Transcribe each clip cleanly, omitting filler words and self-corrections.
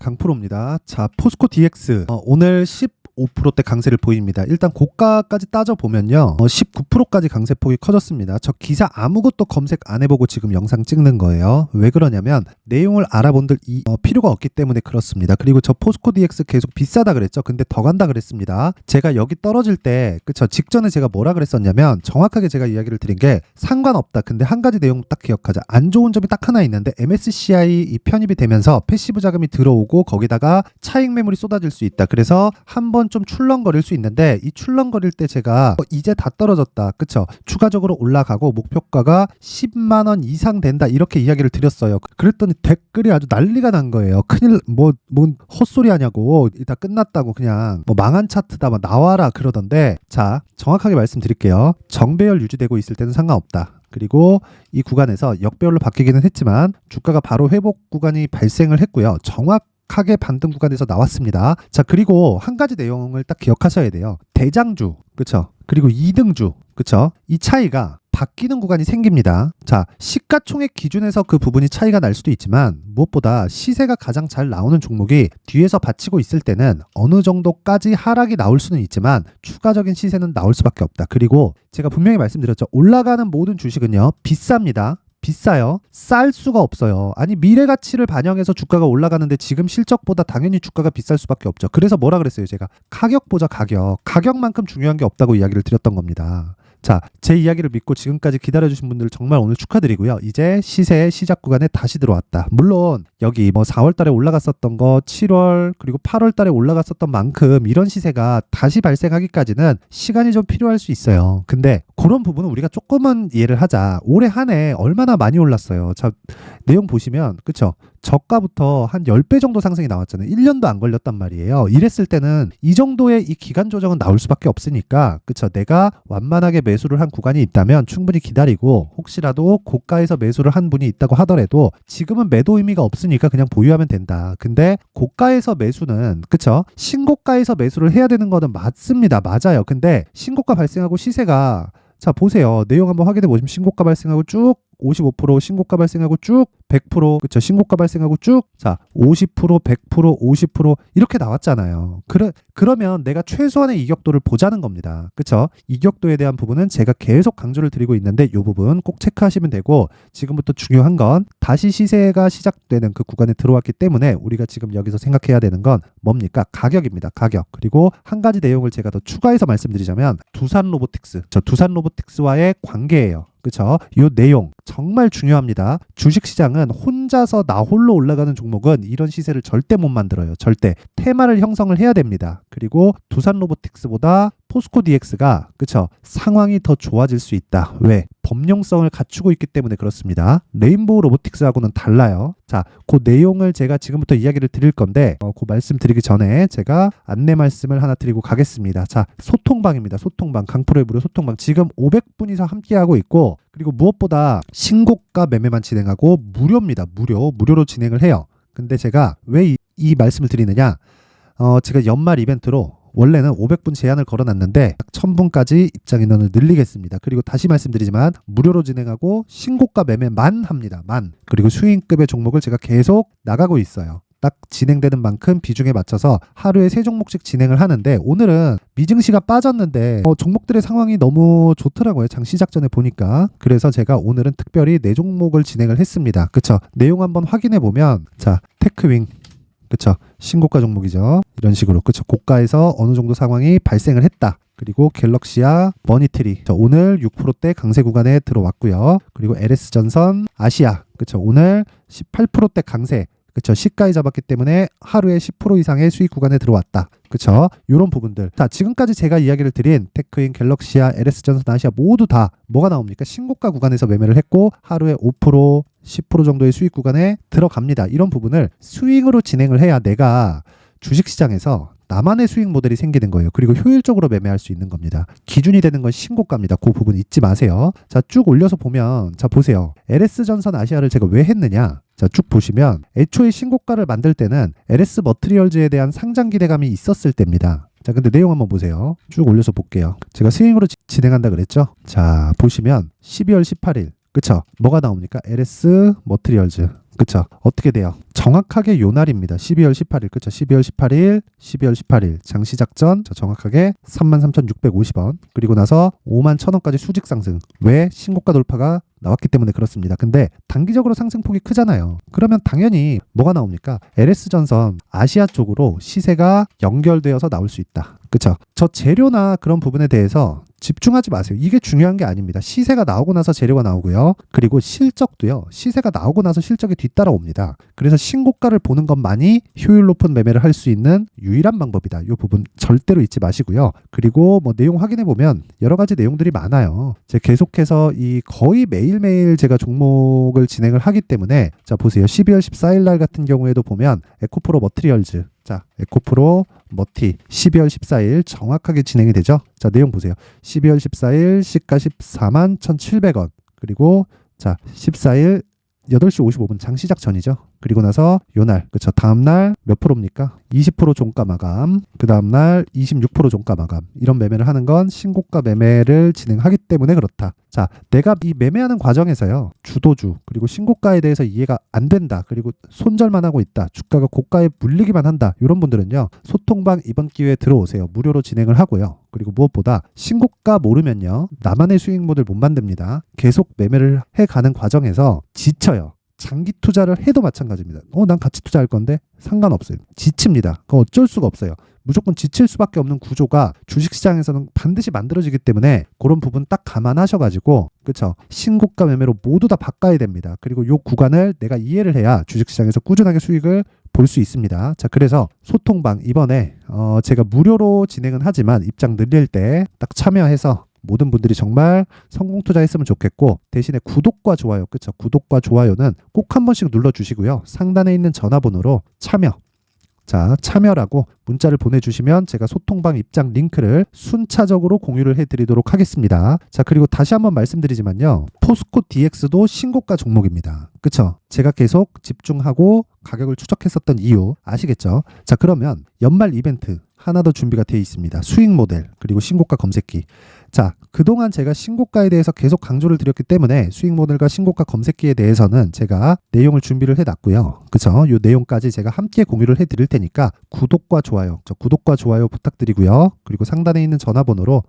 강프로입니다. 자, 포스코 DX 오늘 15%대 강세를 보입니다. 일단 고가까지 따져보면요 19%까지 강세폭이 커졌습니다. 저 기사 아무것도 검색 안 해보고 지금 영상 찍는 거예요. 왜 그러냐면 내용을 알아본들 필요가 없기 때문에 그렇습니다. 그리고 저 포스코 DX 계속 비싸다 그랬죠. 근데 더 간다 그랬습니다. 제가 여기 떨어질 때 그쵸, 직전에 제가 뭐라 그랬었냐면 정확하게 제가 이야기를 드린 게 상관없다. 근데 한 가지 내용 딱 기억하자. 안 좋은 점이 딱 하나 있는데 MSCI 이 편입이 되면서 패시브 자금이 들어오고 거기다가 차익 매물이 쏟아질 수 있다. 그래서 한번 좀 출렁거릴 수 있는데 이 출렁거릴 때 제가 이제 다 떨어졌다. 그쵸? 추가적으로 올라가고 목표가가 10만원 이상 된다. 이렇게 이야기를 드렸어요. 그랬더니 댓글이 아주 난리가 난 거예요. 큰일 뭔 헛소리 하냐고. 다 끝났다고 그냥 망한 차트다 나와라 그러던데, 자 정확하게 말씀드릴게요. 정배열 유지되고 있을 때는 상관없다. 그리고 이 구간에서 역배열로 바뀌기는 했지만 주가가 바로 회복 구간이 발생을 했고요. 정확하게 반등 구간에서 나왔습니다. 자, 그리고 한 가지 내용을 딱 기억하셔야 돼요. 대장주, 그쵸? 그리고 2등주, 그쵸? 이 차이가 바뀌는 구간이 생깁니다. 자, 시가총액 기준에서 그 부분이 차이가 날 수도 있지만 무엇보다 시세가 가장 잘 나오는 종목이 뒤에서 받치고 있을 때는 어느 정도까지 하락이 나올 수는 있지만 추가적인 시세는 나올 수밖에 없다. 그리고 제가 분명히 말씀드렸죠. 올라가는 모든 주식은요 비쌉니다. 비싸요. 쌀 수가 없어요. 아니 미래 가치를 반영해서 주가가 올라가는데 지금 실적보다 당연히 주가가 비쌀 수밖에 없죠. 그래서 뭐라 그랬어요 제가? 가격 보자. 가격만큼 중요한 게 없다고 이야기를 드렸던 겁니다. 자, 제 이야기를 믿고 지금까지 기다려주신 분들 정말 오늘 축하드리고요. 이제 시세의 시작 구간에 다시 들어왔다. 물론 여기 4월 달에 올라갔었던 거 7월 그리고 8월 달에 올라갔었던 만큼 이런 시세가 다시 발생하기까지는 시간이 좀 필요할 수 있어요. 근데 그런 부분은 우리가 조금은 이해를 하자. 올해 한 해 얼마나 많이 올랐어요. 자, 내용 보시면 그쵸? 저가부터 한 10배 정도 상승이 나왔잖아요. 1년도 안 걸렸단 말이에요. 이랬을 때는 이 정도의 이 기간 조정은 나올 수밖에 없으니까 그쵸? 내가 완만하게 매수를 한 구간이 있다면 충분히 기다리고 혹시라도 고가에서 매수를 한 분이 있다고 하더라도 지금은 매도 의미가 없으니까 그냥 보유하면 된다. 근데 고가에서 매수는 그쵸? 신고가에서 매수를 해야 되는 거는 맞습니다. 맞아요. 근데 신고가 발생하고 시세가 자 보세요. 내용 한번 확인해 보시면 신고가 발생하고 쭉 55% 신고가 발생하고 쭉 100% 그쵸? 신고가 발생하고 쭉 자 50% 100% 50% 이렇게 나왔잖아요. 그러면 내가 최소한의 이격도를 보자는 겁니다. 그쵸? 이격도에 대한 부분은 제가 계속 강조를 드리고 있는데 이 부분 꼭 체크하시면 되고, 지금부터 중요한 건 다시 시세가 시작되는 그 구간에 들어왔기 때문에 우리가 지금 여기서 생각해야 되는 건 뭡니까? 가격입니다. 가격. 그리고 한 가지 내용을 제가 더 추가해서 말씀드리자면 두산 로보틱스. 저 두산 로보틱스와의 관계예요. 그쵸? 이 내용 정말 중요합니다. 주식시장은 혼자서 나 홀로 올라가는 종목은 이런 시세를 절대 못 만들어요. 절대. 테마를 형성을 해야 됩니다. 그리고 두산 로보틱스보다 포스코 DX가 그쵸? 상황이 더 좋아질 수 있다. 왜? 범용성을 갖추고 있기 때문에 그렇습니다. 레인보우 로보틱스하고는 달라요. 자, 그 내용을 제가 지금부터 이야기를 드릴 건데 그 말씀 드리기 전에 제가 안내 말씀을 하나 드리고 가겠습니다. 자, 소통방입니다. 소통방. 강프로의 무료 소통방. 지금 500분이서 함께하고 있고, 그리고 무엇보다 신고가 매매만 진행하고 무료입니다. 무료로 진행을 해요. 근데 제가 왜 이 말씀을 드리느냐? 제가 연말 이벤트로 원래는 500분 제한을 걸어놨는데 1000분까지 입장 인원을 늘리겠습니다. 그리고 다시 말씀드리지만 무료로 진행하고 신고가 매매만 합니다. 그리고 수익급의 종목을 제가 계속 나가고 있어요. 딱 진행되는 만큼 비중에 맞춰서 하루에 3종목씩 진행을 하는데 오늘은 미증시가 빠졌는데 종목들의 상황이 너무 좋더라고요. 장 시작 전에 보니까. 그래서 제가 오늘은 특별히 4종목을 진행을 했습니다. 그쵸? 내용 한번 확인해 보면 자, 테크윙 그쵸? 신고가 종목이죠. 이런 식으로 그쵸? 고가에서 어느 정도 상황이 발생을 했다. 그리고 갤럭시아, 머니트리 오늘 6%대 강세 구간에 들어왔고요. 그리고 LS전선, 아시아 그쵸? 오늘 18%대 강세 그쵸? 시가에 잡았기 때문에 하루에 10% 이상의 수익 구간에 들어왔다. 그쵸? 이런 부분들. 자, 지금까지 제가 이야기를 드린 테크인, 갤럭시아, LS전선, 아시아 모두 다 뭐가 나옵니까? 신고가 구간에서 매매를 했고 하루에 5%, 10% 정도의 수익 구간에 들어갑니다. 이런 부분을 스윙으로 진행을 해야 내가 주식시장에서 나만의 수익 모델이 생기는 거예요. 그리고 효율적으로 매매할 수 있는 겁니다. 기준이 되는 건 신고가입니다. 그 부분 잊지 마세요. 자, 쭉 올려서 보면 자 보세요. LS전선 아시아를 제가 왜 했느냐? 자, 쭉 보시면 애초에 신고가를 만들 때는 LS 머티리얼즈에 대한 상장 기대감이 있었을 때입니다. 자, 근데 내용 한번 보세요. 쭉 올려서 볼게요. 제가 스윙으로 진행한다 그랬죠? 자, 보시면 12월 18일 그쵸? 뭐가 나옵니까? LS 머티리얼즈 그쵸? 어떻게 돼요? 정확하게 요 날입니다. 12월 18일. 그쵸? 12월 18일, 12월 18일. 장시작전. 정확하게 33,650원. 그리고 나서 51,000원까지 수직 상승. 왜? 신고가 돌파가 나왔기 때문에 그렇습니다. 근데 단기적으로 상승폭이 크잖아요. 그러면 당연히 뭐가 나옵니까? LS전선 아시아 쪽으로 시세가 연결되어서 나올 수 있다. 그쵸? 저 재료나 그런 부분에 대해서 집중하지 마세요. 이게 중요한 게 아닙니다. 시세가 나오고 나서 재료가 나오고요. 그리고 실적도요. 시세가 나오고 나서 실적이 뒤따라옵니다. 그래서 신고가를 보는 것만이 효율 높은 매매를 할 수 있는 유일한 방법이다. 이 부분 절대로 잊지 마시고요. 그리고 뭐 내용 확인해 보면 여러 가지 내용들이 많아요. 제가 계속해서 이 거의 매일매일 제가 종목을 진행을 하기 때문에 자 보세요. 12월 14일 날 같은 경우에도 보면 에코프로 머티리얼즈 자, 에코프로 머티 12월 14일 정확하게 진행이 되죠. 자, 내용 보세요. 12월 14일 시가 14만 1,700원. 그리고 자, 14일 8시 55분 장시작 전이죠. 그리고 나서 요날, 그쵸. 다음날 몇 프로입니까? 20% 종가 마감. 그 다음날 26% 종가 마감. 이런 매매를 하는 건 신고가 매매를 진행하기 때문에 그렇다. 자, 내가 이 매매하는 과정에서요. 주도주, 그리고 신고가에 대해서 이해가 안 된다. 그리고 손절만 하고 있다. 주가가 고가에 물리기만 한다. 이런 분들은요. 소통방 이번 기회에 들어오세요. 무료로 진행을 하고요. 그리고 무엇보다 신고가 모르면요. 나만의 수익 모델 못 만듭니다. 계속 매매를 해가는 과정에서 지쳐요. 장기 투자를 해도 마찬가지입니다. 난 같이 투자할 건데 상관없어요. 지칩니다. 그거 어쩔 수가 없어요. 무조건 지칠 수밖에 없는 구조가 주식시장에서는 반드시 만들어지기 때문에 그런 부분 딱 감안하셔가지고 그쵸? 신고가 매매로 모두 다 바꿔야 됩니다. 그리고 이 구간을 내가 이해를 해야 주식시장에서 꾸준하게 수익을 볼 수 있습니다. 자, 그래서 소통방 이번에 제가 무료로 진행은 하지만 입장 늘릴 때 딱 참여해서 모든 분들이 정말 성공 투자했으면 좋겠고 대신에 구독과 좋아요, 그쵸? 구독과 좋아요는 꼭 한 번씩 눌러주시고요. 상단에 있는 전화번호로 참여라고 문자를 보내주시면 제가 소통방 입장 링크를 순차적으로 공유를 해드리도록 하겠습니다. 자, 그리고 다시 한번 말씀드리지만요. 포스코 DX도 신고가 종목입니다. 그쵸? 제가 계속 집중하고 가격을 추적했었던 이유 아시겠죠? 자, 그러면 연말 이벤트 하나 더 준비가 되어 있습니다. 수익 모델 그리고 신고가 검색기. 자, 그동안 제가 신고가에 대해서 계속 강조를 드렸기 때문에 수익 모델과 신고가 검색기에 대해서는 제가 내용을 준비를 해놨고요. 그쵸? 이 내용까지 제가 함께 공유를 해드릴 테니까 구독과 좋아요, 구독과 좋아요 부탁드리고요. 그리고 상단에 있는 전화번호로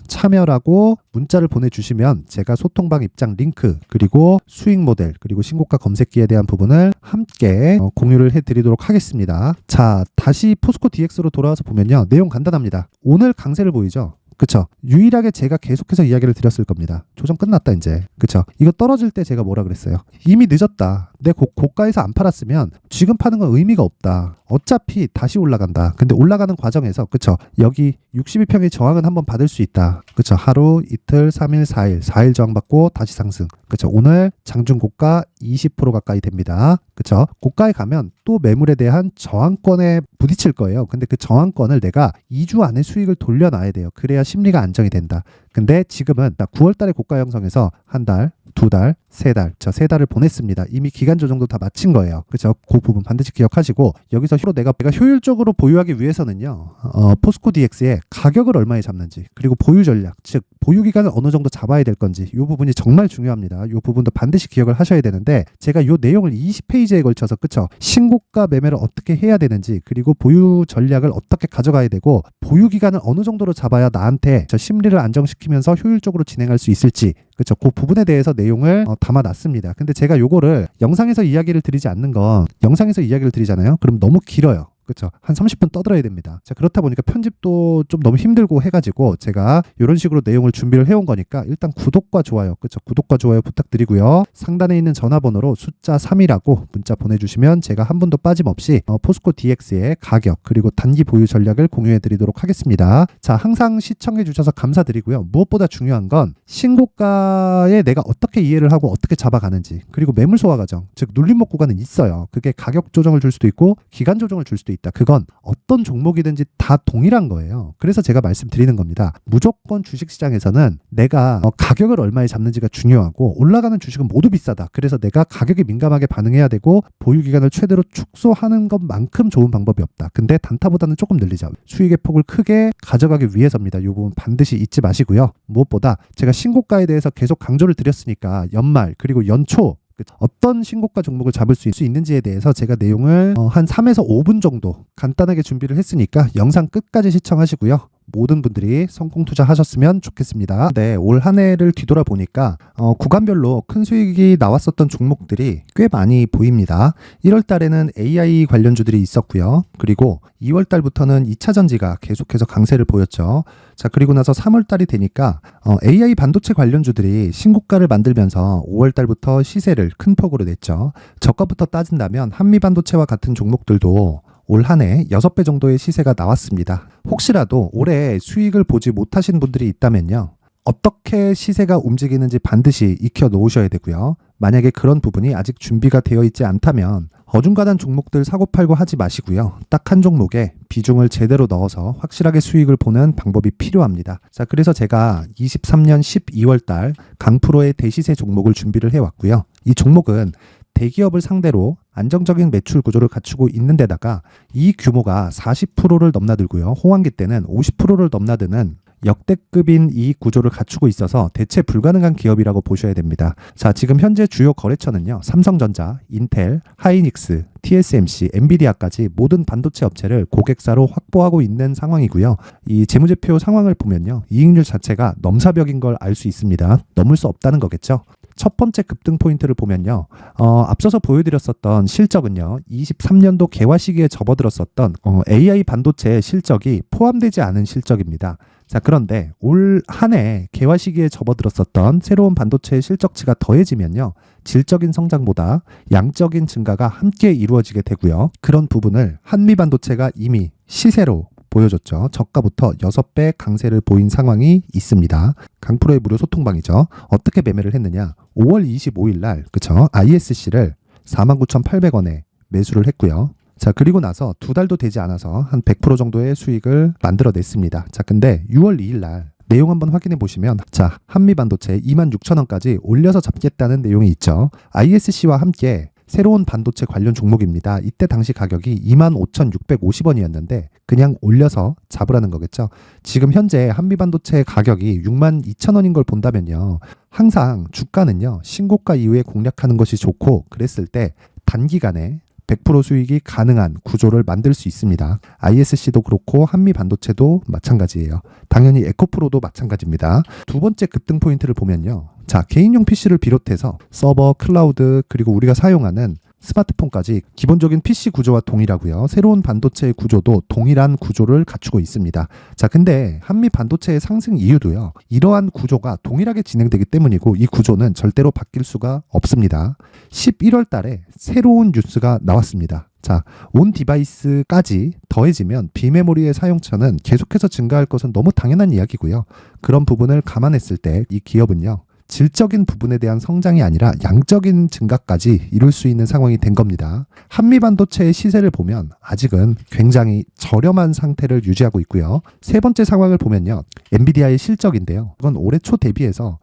참여라고 문자를 보내주시면 제가 소통방 입장 링크 그리고 수익 모델 그리고 신고가 검색기에 대한 부분을 함께 공유를 해드리도록 하겠습니다. 자, 다시 포스코 DX로 돌아와서 보면요. 내용 간단합니다. 오늘 강세를 보이죠? 그쵸? 유일하게 제가 계속해서 이야기를 드렸을 겁니다. 조정 끝났다 이제. 그쵸? 이거 떨어질 때 제가 뭐라 그랬어요? 이미 늦었다. 내 고가에서 안 팔았으면 지금 파는 건 의미가 없다. 어차피 다시 올라간다. 근데 올라가는 과정에서 그쵸? 여기 62평의 저항은 한번 받을 수 있다. 그쵸? 하루, 이틀, 3일, 4일 저항받고 다시 상승. 그쵸? 오늘 장중 고가 20% 가까이 됩니다. 그쵸? 고가에 가면 또 매물에 대한 저항권에 부딪힐 거예요. 근데 그 저항권을 내가 2주 안에 수익을 돌려놔야 돼요. 그래야 심리가 안정이 된다. 근데 지금은 9월 달에 고가 형성에서 한 달, 두 달, 세 달, 세 달을 보냈습니다. 이미 기간 조정도 다 마친 거예요. 그렇죠? 그 부분 반드시 기억하시고 여기서 내가 효율적으로 보유하기 위해서는요. 포스코 DX의 가격을 얼마에 잡는지 그리고 보유 전략, 즉 보유 기간을 어느 정도 잡아야 될 건지 이 부분이 정말 중요합니다. 이 부분도 반드시 기억을 하셔야 되는데 제가 이 내용을 20페이지에 걸쳐서 그쵸? 신고가 매매를 어떻게 해야 되는지 그리고 보유 전략을 어떻게 가져가야 되고 보유 기간을 어느 정도로 잡아야 나한테 심리를 안정시키면서 효율적으로 진행할 수 있을지 그렇죠. 그 부분에 대해서 내용을 담아놨습니다. 근데 제가 요거를 영상에서 이야기를 드리지 않는 건 영상에서 이야기를 드리잖아요. 그럼 너무 길어요. 그렇죠. 한 30분 떠들어야 됩니다. 자, 그렇다 보니까 편집도 좀 너무 힘들고 해가지고 제가 이런 식으로 내용을 준비를 해온 거니까 일단 구독과 좋아요, 그렇죠. 구독과 좋아요 부탁드리고요. 상단에 있는 전화번호로 숫자 3이라고 문자 보내주시면 제가 한 분도 빠짐없이 포스코 DX의 가격 그리고 단기 보유 전략을 공유해드리도록 하겠습니다. 자, 항상 시청해주셔서 감사드리고요. 무엇보다 중요한 건 신고가에 내가 어떻게 이해를 하고 어떻게 잡아가는지 그리고 매물 소화 과정, 즉 눌림목 구간은 있어요. 그게 가격 조정을 줄 수도 있고 기간 조정을 줄 수도 있다. 그건 어떤 종목이든지 다 동일한 거예요. 그래서 제가 말씀드리는 겁니다. 무조건 주식시장에서는 내가 가격을 얼마에 잡는지가 중요하고 올라가는 주식은 모두 비싸다. 그래서 내가 가격에 민감하게 반응해야 되고 보유기간을 최대로 축소하는 것만큼 좋은 방법이 없다. 근데 단타보다는 조금 늘리자. 수익의 폭을 크게 가져가기 위해서입니다. 이 부분 반드시 잊지 마시고요. 무엇보다 제가 신고가에 대해서 계속 강조를 드렸으니까 연말 그리고 연초 어떤 신고가 종목을 잡을 수 있는지에 대해서 제가 내용을 한 3에서 5분 정도 간단하게 준비를 했으니까 영상 끝까지 시청하시고요. 모든 분들이 성공 투자하셨으면 좋겠습니다. 네, 올 한 해를 뒤돌아보니까 구간별로 큰 수익이 나왔었던 종목들이 꽤 많이 보입니다. 1월 달에는 AI 관련주들이 있었고요. 그리고 2월 달부터는 2차 전지가 계속해서 강세를 보였죠. 자, 그리고 나서 3월 달이 되니까 AI 반도체 관련주들이 신고가를 만들면서 5월 달부터 시세를 큰 폭으로 냈죠. 저가부터 따진다면 한미 반도체와 같은 종목들도 올 한 해 6배 정도의 시세가 나왔습니다. 혹시라도 올해 수익을 보지 못하신 분들이 있다면요. 어떻게 시세가 움직이는지 반드시 익혀 놓으셔야 되고요. 만약에 그런 부분이 아직 준비가 되어 있지 않다면 어중간한 종목들 사고팔고 하지 마시고요. 딱 한 종목에 비중을 제대로 넣어서 확실하게 수익을 보는 방법이 필요합니다. 자, 그래서 제가 23년 12월 달 강프로의 대시세 종목을 준비를 해왔고요. 이 종목은 대기업을 상대로 안정적인 매출 구조를 갖추고 있는 데다가 이 규모가 40%를 넘나들고요. 호황기 때는 50%를 넘나드는 역대급인 이익 구조를 갖추고 있어서 대체 불가능한 기업이라고 보셔야 됩니다. 자, 지금 현재 주요 거래처는요. 삼성전자, 인텔, 하이닉스, TSMC, 엔비디아까지 모든 반도체 업체를 고객사로 확보하고 있는 상황이고요. 이 재무제표 상황을 보면요. 이익률 자체가 넘사벽인 걸 알 수 있습니다. 넘을 수 없다는 거겠죠. 첫 번째 급등 포인트를 보면요. 앞서서 보여드렸었던 실적은요. 23년도 개화 시기에 접어들었었던 AI 반도체의 실적이 포함되지 않은 실적입니다. 자, 그런데 올 한 해 개화 시기에 접어들었었던 새로운 반도체의 실적치가 더해지면요. 질적인 성장보다 양적인 증가가 함께 이루어지게 되고요. 그런 부분을 한미 반도체가 이미 시세로 보여줬죠. 저가부터 6배 강세를 보인 상황이 있습니다. 강프로의 무료 소통방이죠. 어떻게 매매를 했느냐. 5월 25일 날 그쵸? ISC를 49,800원에 매수를 했고요. 자, 그리고 나서 2달도 되지 않아서 한 100% 정도의 수익을 만들어냈습니다. 자, 근데 6월 2일 날 내용 한번 확인해 보시면 자, 한미반도체 26,000원까지 올려서 잡겠다는 내용이 있죠. ISC와 함께 새로운 반도체 관련 종목입니다. 이때 당시 가격이 25,650원이었는데 그냥 올려서 잡으라는 거겠죠. 지금 현재 한미반도체 가격이 62,000원인 걸 본다면요. 항상 주가는요. 신고가 이후에 공략하는 것이 좋고 그랬을 때 단기간에 100% 수익이 가능한 구조를 만들 수 있습니다. ISC도 그렇고 한미반도체도 마찬가지예요. 당연히 에코프로도 마찬가지입니다. 두 번째 급등 포인트를 보면요. 자, 개인용 PC를 비롯해서 서버, 클라우드, 그리고 우리가 사용하는 스마트폰까지 기본적인 PC 구조와 동일하고요. 새로운 반도체의 구조도 동일한 구조를 갖추고 있습니다. 자, 근데 한미 반도체의 상승 이유도요. 이러한 구조가 동일하게 진행되기 때문이고 이 구조는 절대로 바뀔 수가 없습니다. 11월 달에 새로운 뉴스가 나왔습니다. 자, 온 디바이스까지 더해지면 비메모리의 사용처는 계속해서 증가할 것은 너무 당연한 이야기고요. 그런 부분을 감안했을 때 이 기업은요. 질적인 부분에 대한 성장이 아니라 양적인 증가까지 이룰 수 있는 상황이 된 겁니다. 한미반도체의 시세를 보면 아직은 굉장히 저렴한 상태를 유지하고 있고요. 세 번째 상황을 보면요. 엔비디아의 실적인데요. 이건 올해 초 대비해서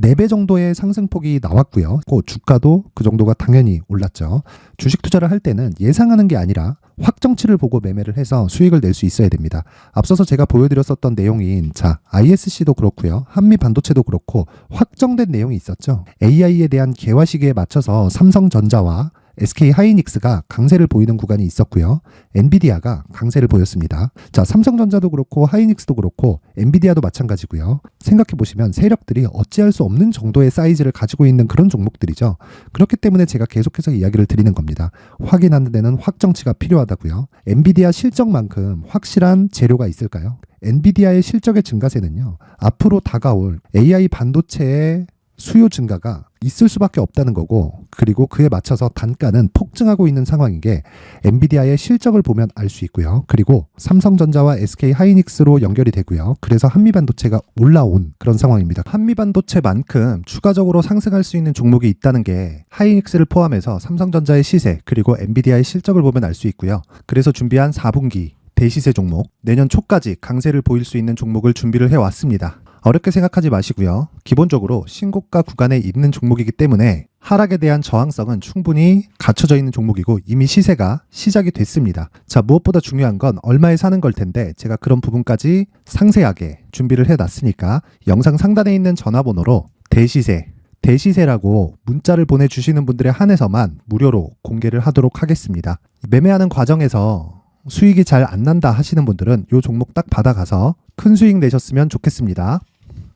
4배 정도의 상승폭이 나왔고요. 주가도 그 정도가 당연히 올랐죠. 주식 투자를 할 때는 예상하는 게 아니라 확정치를 보고 매매를 해서 수익을 낼 수 있어야 됩니다. 앞서서 제가 보여드렸었던 내용인 자, ISC도 그렇고요. 한미 반도체도 그렇고 확정된 내용이 있었죠. AI에 대한 개화 시기에 맞춰서 삼성전자와 SK 하이닉스가 강세를 보이는 구간이 있었고요. 엔비디아가 강세를 보였습니다. 자, 삼성전자도 그렇고 하이닉스도 그렇고 엔비디아도 마찬가지고요. 생각해보시면 세력들이 어찌할 수 없는 정도의 사이즈를 가지고 있는 그런 종목들이죠. 그렇기 때문에 제가 계속해서 이야기를 드리는 겁니다. 확인하는 데는 확정치가 필요하다고요. 엔비디아 실적만큼 확실한 재료가 있을까요? 엔비디아의 실적의 증가세는요. 앞으로 다가올 AI 반도체의 수요 증가가 있을 수밖에 없다는 거고 그리고 그에 맞춰서 단가는 폭증하고 있는 상황인 게 엔비디아의 실적을 보면 알 수 있고요. 그리고 삼성전자와 SK 하이닉스로 연결이 되고요. 그래서 한미반도체가 올라온 그런 상황입니다. 한미반도체만큼 추가적으로 상승할 수 있는 종목이 있다는 게 하이닉스를 포함해서 삼성전자의 시세 그리고 엔비디아의 실적을 보면 알 수 있고요. 그래서 준비한 4분기 대시세 종목 내년 초까지 강세를 보일 수 있는 종목을 준비를 해왔습니다. 어렵게 생각하지 마시고요. 기본적으로 신고가 구간에 있는 종목이기 때문에 하락에 대한 저항성은 충분히 갖춰져 있는 종목이고 이미 시세가 시작이 됐습니다. 자, 무엇보다 중요한 건 얼마에 사는 걸 텐데 제가 그런 부분까지 상세하게 준비를 해놨으니까 영상 상단에 있는 전화번호로 대시세 대시세라고 문자를 보내주시는 분들에 한해서만 무료로 공개를 하도록 하겠습니다. 매매하는 과정에서 수익이 잘 안 난다 하시는 분들은 이 종목 딱 받아가서 큰 수익 내셨으면 좋겠습니다.